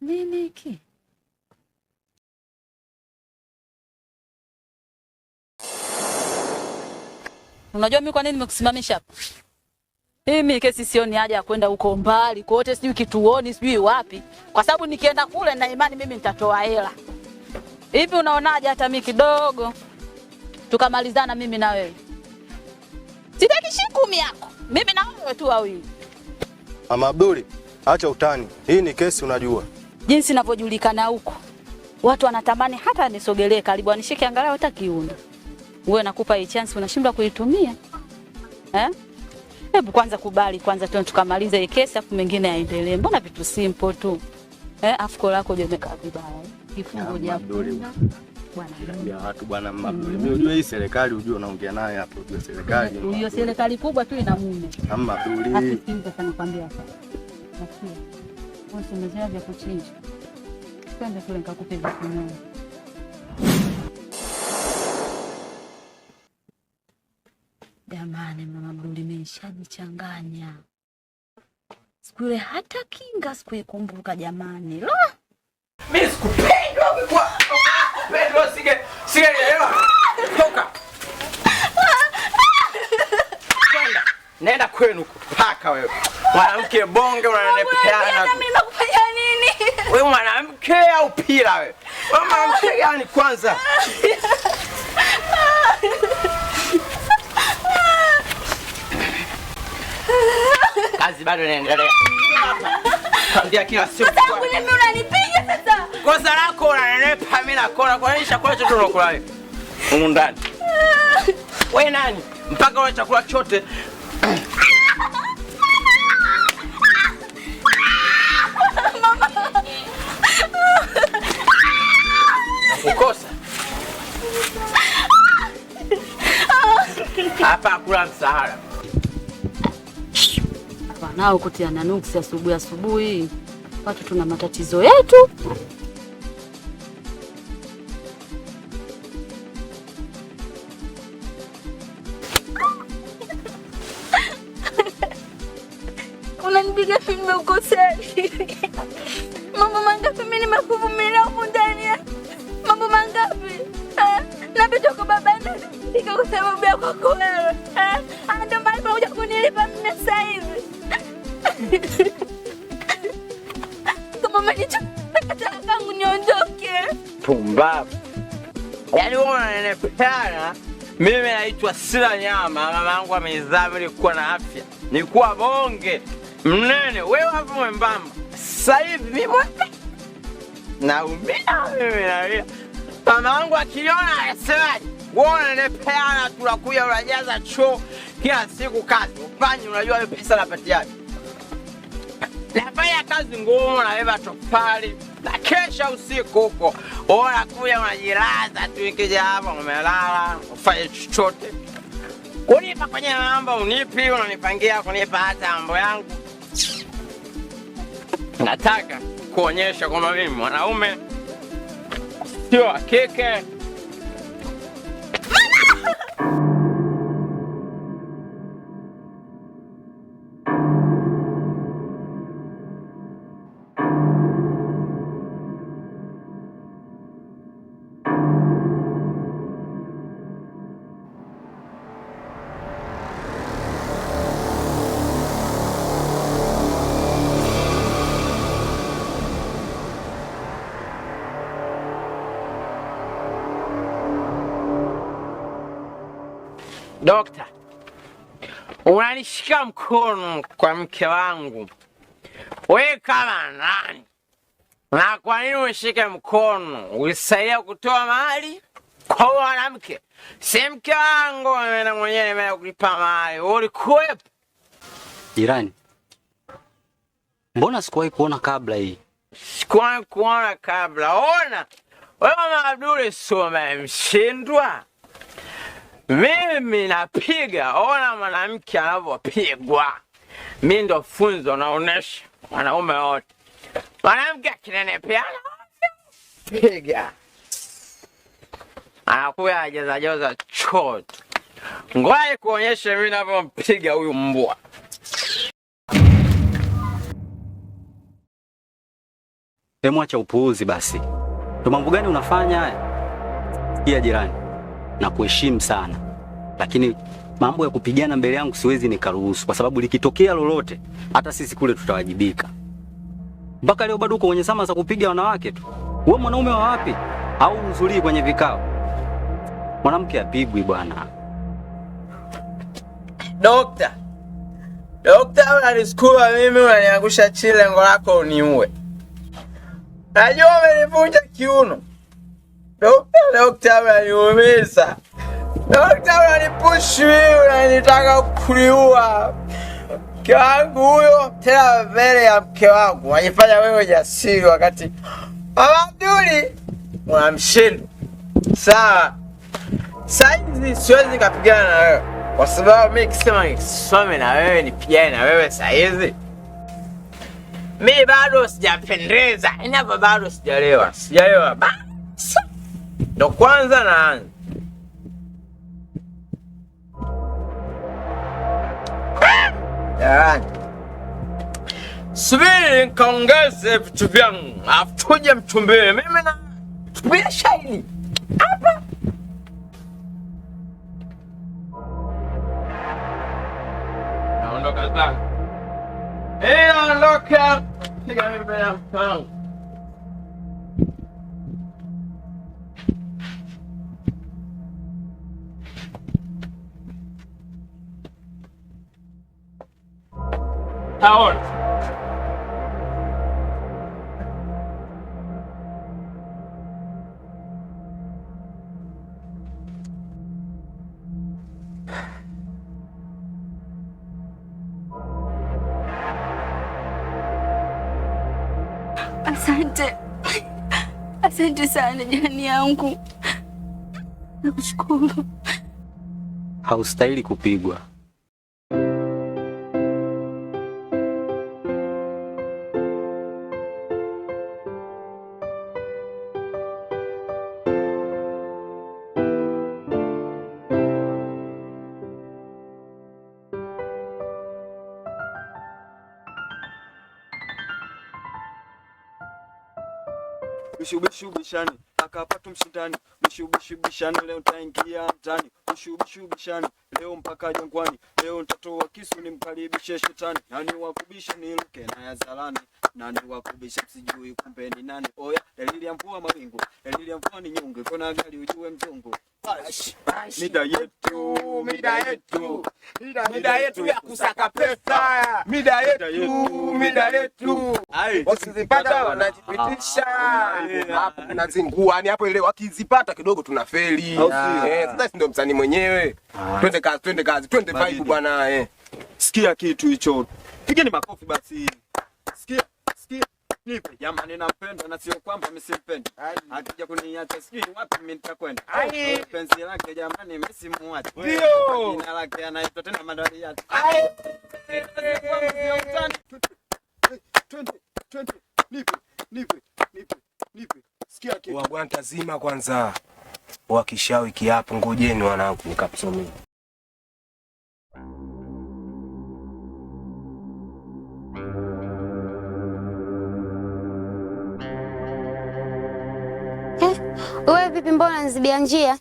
Nini hiki? Unajua mimi kwa nini nimekusimamisha hapa? Mimi kesi sioni haja ya kwenda huko mbali, kote sijui kituoni, sijui wapi. Kwa sababu nikienda kule na imani mimi nitatoa hela. Hivi unaonaje hata mimi kidogo tukamalizana mimi na wewe? Sitaki shikumi yako. Mimi na wewe tu wawili. Mama Abduli, acha utani. Hii ni kesi unajua. Jinsi ninavyojulikana huko. Watu wanatamani hata nisogelee karibu anishike angalau hata kiuno. Wewe nakupa hii chance unashindwa kuitumia. Hebu kwanza kubali kwanza tukamalize hii kesi afu mengine yaendelee. Mbona vitu simple tu? Afuko lako je umekaa vibaya. Kifungo japo. Bwana watu bwana Abduli. Mimi unajua hii serikali unajua unaongea naye hapo unajua serikali. Hiyo serikali kubwa tu ina mume. Mama Abduli. Asikiza sana nikwambia sasa. Nasikia. Wewe umezoea vya kuchinja. Twende kule nikakupe vitu vingi. Jamani mama Abduli nimeshajichanganya. Siku ile hata kinga sikuikumbuka jamani. Lo! Mimi sikupendwa kwa kupendwa sigeelewa. Toka. Kwenda. Nenda kwenu paka wewe. Mwanamke bonge unanepeana. Mimi nakufanya nini? Wewe mwanamke au pila wewe? Wewe mwanamke gani kwanza? Kazi bado inaendelea. Kwambia kila siku. Sasa mimi unanipiga sasa. Kosa lako unanenepa mimi nakona kwa nini chakula chote unakula wewe? Humu ndani. Wewe nani? Mpaka ule chakula chote. Ukosa. Hapa kula msahara. Nao kutiana nuksi asubuhi. Watu tuna matatizo yetu. Unanipiga mimi ukosea. Mambo mangapi mimi nimekuvumilia huko ndani? Mambo mangapi? Napita kwa baba yangu ndio kwa sababu ya kwako wewe. Ndio maana unakuja kunilipa mimi sasa hivi. Kama mnichotaka kangu niondoke. Pumbavu. Yaani wewe unanenepeana. Mimi naitwa Sila Nyama, mama yangu amezaa nilikuwa na afya. Nilikuwa bonge. Mnene, wewe hapo mwembamba. Sasa hivi mimi naumia mimi nalia. Mama yangu akiniona anasemaje? Wewe unanenepeana tunakuja unajaza choo kila siku kazi. Ufanye unajua wewe pesa unapatiaje? Nafanya kazi ngumu na beba tofali. Na kesha usiku huko. Unakuja unajilaza tu ikija hapa umelala, ufanye chochote. Kunipa kwenye mambo unipi, unanipangia kunipa hata mambo yangu. Nataka kuonyesha kwamba mimi mwanaume sio wa kike. Dokta, unanishika mkono kwa mke wangu. Wewe kama nani? Na kwa nini unishike mkono? Ulisaidia kutoa mali kwa mwanamke. Si mke wangu na mwenyewe nimeenda kulipa mali. Ulikuwepo? Jirani. Mbona sikuwahi kuona kabla hii? Sikuwahi kuona kabla. Ona. Wewe Mama Abduli sio umemshindwa? Mimi napiga, ona mwanamke anavyopigwa. Mimi ndo funzo naonesha wanaume wote. Mwanamke akinenepeana piga. Anakuwa hajazajoza choto. Ngoja kuonyesha mimi ninavyompiga huyu mbwa. Hebu acha upuuzi basi. Ndio mambo gani unafanya haya? Sikia jirani, na kuheshimu sana. Lakini mambo ya kupigana mbele yangu siwezi nikaruhusu, kwa sababu likitokea lolote hata sisi kule tutawajibika. Mpaka leo bado uko kwenye sama za kupiga wanawake tu. Wewe mwanaume wa wapi? Au uzuri kwenye vikao? Mwanamke apigwi bwana. Dokta, unanisukuma mimi, unaniangusha chini, lengo lako uniue. Najua umenivunja kiuno. Dokta, unaniumiza. Dokta, unanipush mimi, unanitaka kuniua. Mke wangu huyo, tena mbele ya mke wangu. Unajifanya wewe jasiri wakati Mama Abduli unamshinda. Sawa. Saizi siwezi kupigana na wewe. Kwa sababu mimi kisema nisome na wewe, nipigane na wewe saizi. Mimi bado sijapendeza. Inapo bado sijalewa. Basi. Ndo kwanza naanza. Yaani. Subiri nikaongeze vitu vyangu. Alafu tuje mtumbie. Mimi na tumbie shahidi. Hapa. Naondoka zako. Naondoka. Piga mimi mbele ya mpango. Ahora. Asante sana jirani yangu. Nakushukuru. Haustahili kupigwa. Ushubishani akapata mshindani, ushubishani leo nitaingia mtani, ushubishani leo mpaka jangwani, leo nitatoa kisu nimkaribishe shetani, nani wakubisha niruke na yazalani, nani wakubisha sijui kumbe ni nani. Oya, dalili ya mvua mawingu, dalili ya mvua ni nyungu, kona gari ujue mzungu. Mida yetu ya kusaka pesa. Mida yetu. Wakizipata wanajipitisha. Hapo tunazingua. Yaani hapo ile wakizipata kidogo tunafeli. Sasa ndio msanii mwenyewe. Twende kazi, twende vibe bwana. Sikia kitu hicho. Pigeni makofi basi. Sikia. Nipe jamani, nampenda na sio kwamba msimpendi. Akija kuniacha sijui wapi mimi nitakwenda. Penzi lake jamani msimuache. Ndio. Jina lake anaitwa tena Madari yake. Twende. Nipe. Sikia kitu. Wa tazima kwanza. Wakishawi kiapo, ngojeni wanangu nikapsomea. Wewe vipi, mbona unanizibia njia?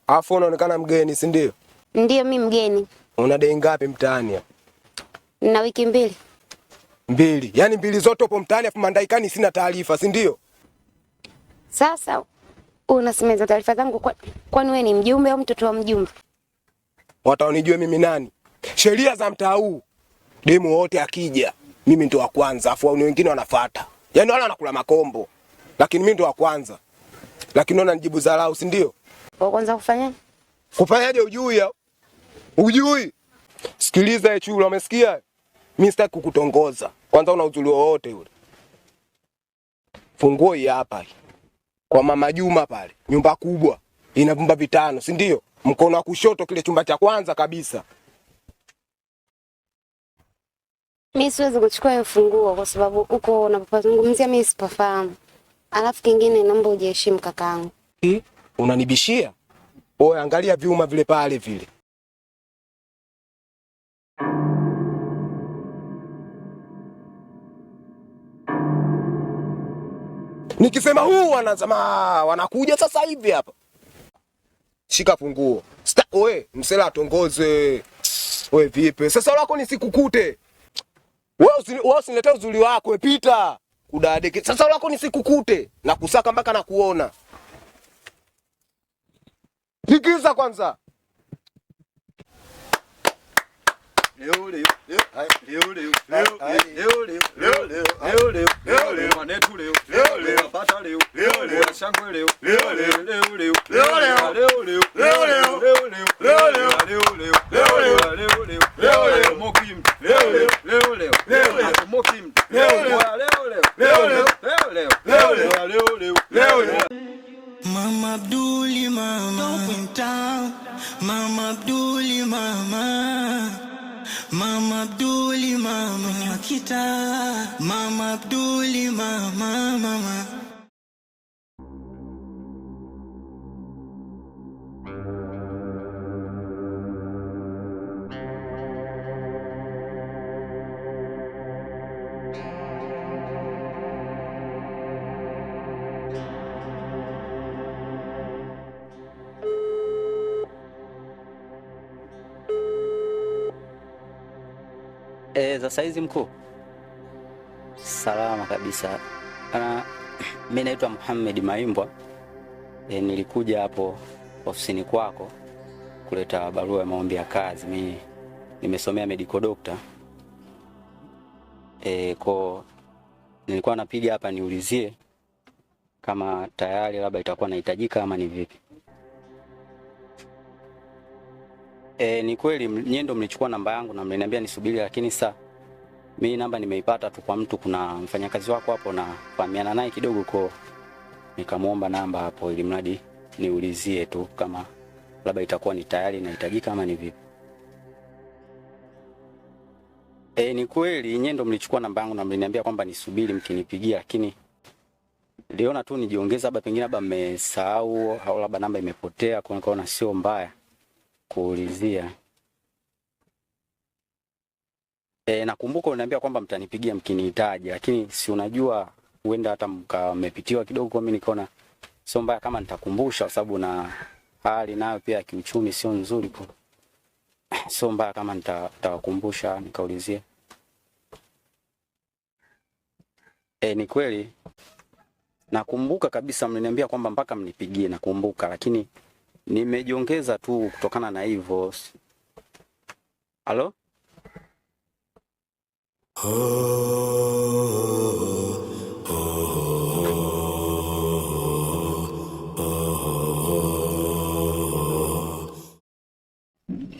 Afu unaonekana mgeni, si ndio? Ndio, mimi mgeni. Una dei ngapi mtaani hapa? Na wiki 2. 2. Yaani 2 zote upo mtaani afu mandaikani sina taarifa, si ndio? Sasa unasemeza taarifa zangu kwani wewe ni mjumbe au mtoto wa mjumbe? Wataonijue mimi nani? Sheria za mtaa huu. Demu wote akija, mimi ndo wa kwanza, afu wao wengine wanafuata. Yaani wale wanakula makombo. Lakini mimi ndo wa kwanza. Lakini unaona nijibu dharau, si ndio? Wa kwanza kufanya? Kufanyaje ujui ya? Ujui? Sikiliza chula, umesikia? Mimi sitaki kukutongoza. Kwanza una uzuri wote yule. Funguo hii hapa. kwa Mama Juma pale, nyumba kubwa ina vyumba 5, si ndio? Mkono wa kushoto kile chumba cha kwanza kabisa. Mimi siwezi kuchukua hiyo funguo kwa sababu uko unapozungumzia mimi sipafahamu. Alafu kingine naomba ujiheshimu kakaangu. Unanibishia? Oe, angalia vyuma vile pale vile. Nikisema huu wanakuja sasa hivi hapa. Shika funguo. Oe, msela atongoze. Oe vipi? Sasa lako nisikukute. Wewe usiniletee uzuri wako, epita. Kudadeke. Sasa lako nisikukute na kusaka mpaka na kuona. Sikiza kwanza. Mama Abduli mama in town. Mama Abduli mama. Mama Abduli mama nyakita. Mama Abduli mama mama. Za saizi mkuu? Salama kabisa. Mimi naitwa Muhammad Maimbwa. Nilikuja hapo ofisini kwako kuleta barua ya maombi ya kazi. Mimi nimesomea medical doctor. Nilikuwa napiga hapa niulizie kama tayari labda itakuwa inahitajika ama ni vipi. Ni kweli nyendo mlichukua namba yangu na mliniambia nisubiri, lakini sasa mimi namba nimeipata tu kwa mtu, kuna mfanyakazi wako hapo na fahamiana naye kidogo, kwa nikamuomba namba hapo ili mradi niulizie tu kama labda itakuwa ni tayari inahitajika ama ni vipi. Ni kweli nyendo mlichukua namba yangu na mliniambia kwamba nisubiri mkinipigia, lakini niliona tu nijiongeza, labda pengine labda mmesahau au labda namba imepotea, kwa nikaona sio mbaya kuulizia. Nakumbuka unaniambia kwamba mtanipigia mkinihitaji, lakini si unajua huenda hata mmepitiwa kidogo, kwa mimi nikaona sio mbaya kama nitakumbusha, kwa sababu na hali nayo pia kiuchumi sio nzuri, kwa sio mbaya kama nitawakumbusha nikaulizia. Ni kweli nakumbuka kabisa mliniambia kwamba mpaka mnipigie, nakumbuka, lakini nimejiongeza tu kutokana na hivyo. Halo?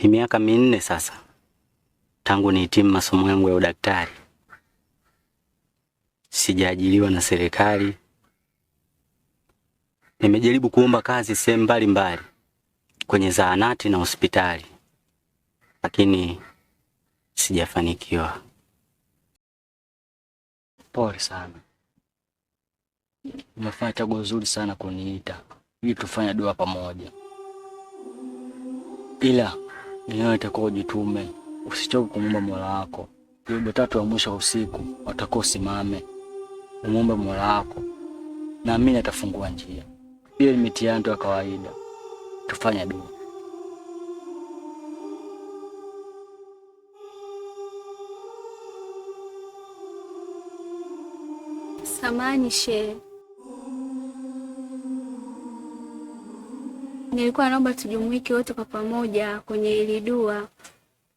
Ni miaka 4 sasa tangu nihitimu masomo yangu ya udaktari. Sijaajiriwa na serikali. Nimejaribu kuomba kazi sehemu mbalimbali kwenye zahanati na hospitali, lakini sijafanikiwa. Pole sana. Umefanya chaguo zuri sana kuniita ili tufanye dua pamoja. Ila leo itakuwa ujitume, usichoke kumwomba Mola wako. Hiyo 3 ya mwisho usiku utakuwa usimame umuombe Mola wako, na mimi atafungua njia. Hiyo ni mitihani ya kawaida. Tufanye dua. Samahani shehe, nilikuwa naomba tujumuike wote kwa pamoja kwenye hili dua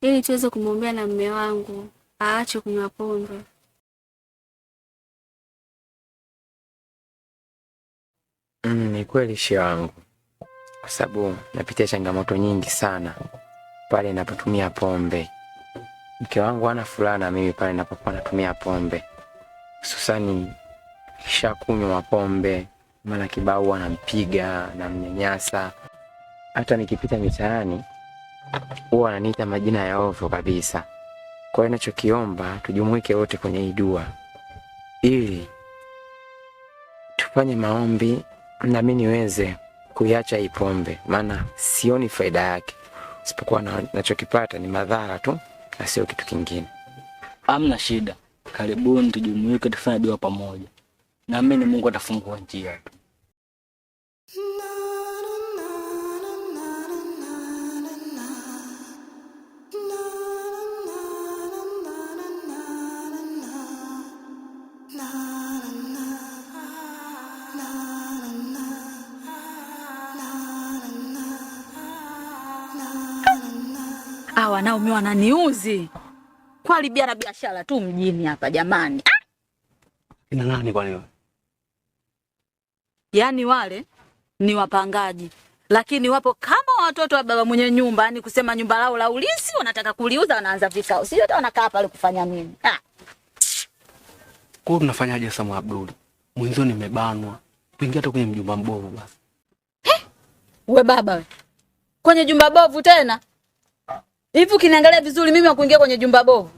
ili tuweze kumwombea na mume wangu aache kunywa pombe. Ni kweli shehe wangu, kwa sababu napitia changamoto nyingi sana pale ninapotumia pombe. Mke wangu hana furaha na mimi pale ninapokuwa natumia pombe, hususani kisha kunywa pombe mara kibao anampiga na mnyanyasa. Hata nikipita mitaani huwa ananiita majina ya ovyo kabisa. Kwa hiyo ninachokiomba tujumuike wote kwenye hii dua ili tufanye maombi na mimi niweze kuiacha hii pombe, maana sioni faida yake. Sipokuwa nachokipata ni madhara tu na sio kitu kingine. Hamna shida. Karibuni tujumuike tufanye dua pamoja. Naamini Mungu atafungua njia tu. Wanaume wananiuzi. Kuharibiana biashara tu mjini hapa jamani. Ina nani kwa leo? Yaani wale ni wapangaji. Lakini wapo kama watoto wa baba mwenye nyumba, yani kusema nyumba lao la ulisi wanataka kuliuza, wanaanza vikao. Sio hata wanakaa pale kufanya nini? Kwa tunafanyaje Samu Abdul? Mwanzo nimebanwa. Tuingia hata kwenye mjumba mbovu basi. We baba we. Kwenye jumba bovu tena? Hivi ukiniangalia vizuri mimi wakuingia kwenye jumba bovu?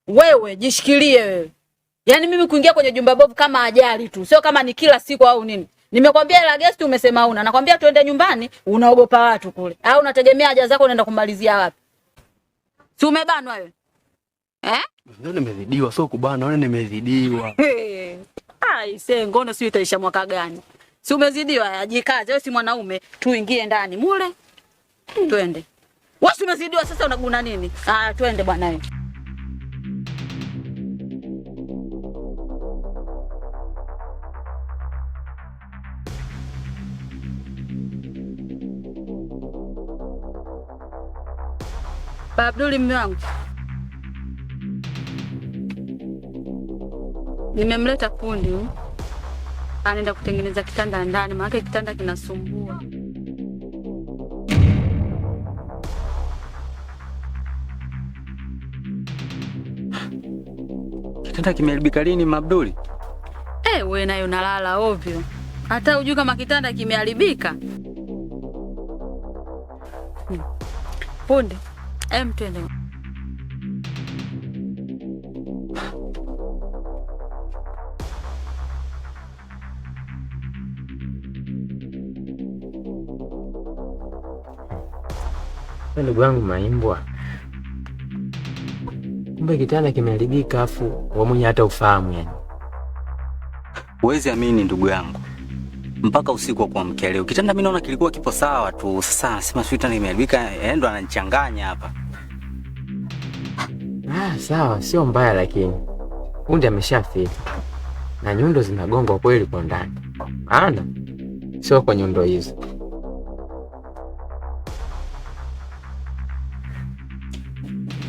Wewe jishikilie wewe. Yaani mimi kuingia kwenye jumba bovu kama ajali tu, sio kama ni kila siku au nini. Nimekwambia ila guest umesema una. Nakwambia tuende nyumbani, unaogopa watu kule. Au unategemea haja zako unaenda kumalizia wapi? Si umebanwa wewe? Ndio nimezidiwa, sio kubana, naona nimezidiwa. Ngono sio itaisha mwaka gani? Si umezidiwa, ajikaze wewe si mwanaume, tuingie ndani mule. Twende. Wewe si umezidiwa sasa unaguna nini? Twende bwana wewe. Baba Abduli mume wangu. Nimemleta fundi. Anaenda kutengeneza kitanda ndani, maana kitanda kinasumbua. Kitanda kimeharibika lini Mabduli? Wewe nayo nalala ovyo. Hata hujui kama kitanda kimeharibika. Fundi, twende. Ndugu yangu Maimbwa, kumbe kitanda kimeharibika afu wewe mwenye hata ufahamu yani. Huwezi amini ndugu yangu. Mpaka usiku wa kuamkia leo kitanda mimi naona kilikuwa kipo sawa tu. Sasa anasema swita imeharibika, ndo ananichanganya hapa. Sawa, sio mbaya lakini fundi ameshafika. Na nyundo zinagonga kweli kwa ndani. Sio kwa nyundo hizo.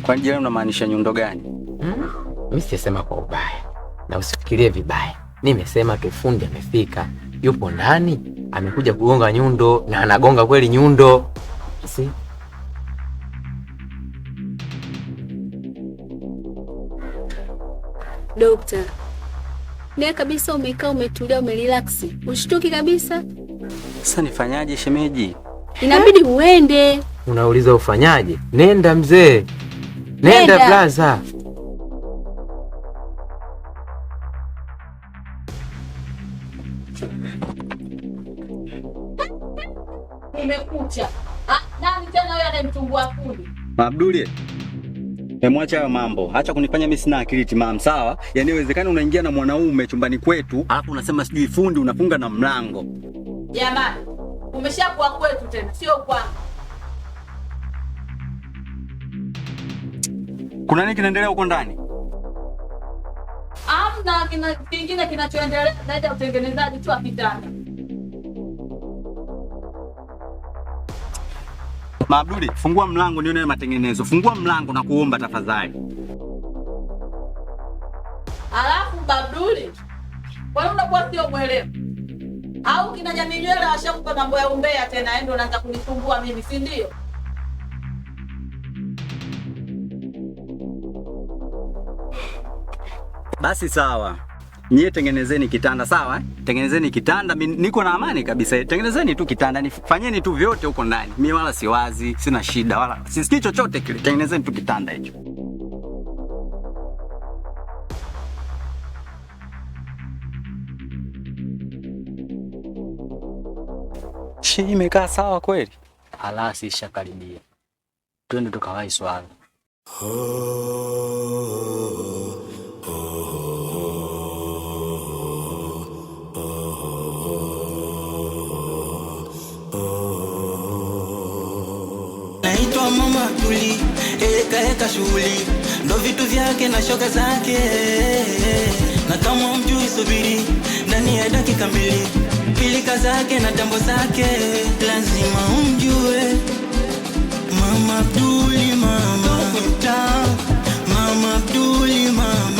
Kwa nini unamaanisha nyundo gani? Mimi sisema kwa ubaya. Na usifikirie vibaya. Nimesema tu fundi amefika. Yupo ndani, amekuja kugonga nyundo na anagonga kweli nyundo. Si? Dokta. Nia kabisa umekaa umetulia umerelax. Ushtuki kabisa. Sasa nifanyaje shemeji? Inabidi uende. Unauliza ufanyaje? Nenda mzee. Nenda plaza. Nimekucha. Nani tena wewe anayemtumbua fundi? Abduli. Mwacha hayo mambo. Acha kunifanya mimi sina akili timamu, sawa? Yaani inawezekana unaingia na mwanaume chumbani kwetu, alafu unasema sijui fundi unafunga na mlango. Jamani, umeshakuwa kwetu tena, sio kwangu. Kuna nini kinaendelea huko ndani? Hamna kingine kinachoendelea zaidi ya utengenezaji tu wa kitanda. Abduli, fungua mlango nione matengenezo. Fungua mlango na kuomba tafadhali. Alafu Abduli, wewe unakuwa sio mwelewa. Au kina jamii nywele washakupa mambo ya umbea tena ndio unaanza kunisumbua mimi, si ndio? Basi sawa. Nyie tengenezeni kitanda sawa? Tengenezeni kitanda, niko na amani kabisa. Tengenezeni tu kitanda, nifanyeni tu vyote huko ndani. Mimi wala siwazi, sina shida wala sisikii chochote kile. Tengenezeni tu kitanda hicho. Imekaa sawa kweli? Halasi ishakaribia. Twende tukawahi swala. Naitwa Mama Abduli, eka shughuli, ndo vitu vyake na shoga zake, na kama umjui subiri ndani ya dakika mbili, pilika zake na tambo zake, lazima umjue Mama Abduli, mama Mama Abduli, mama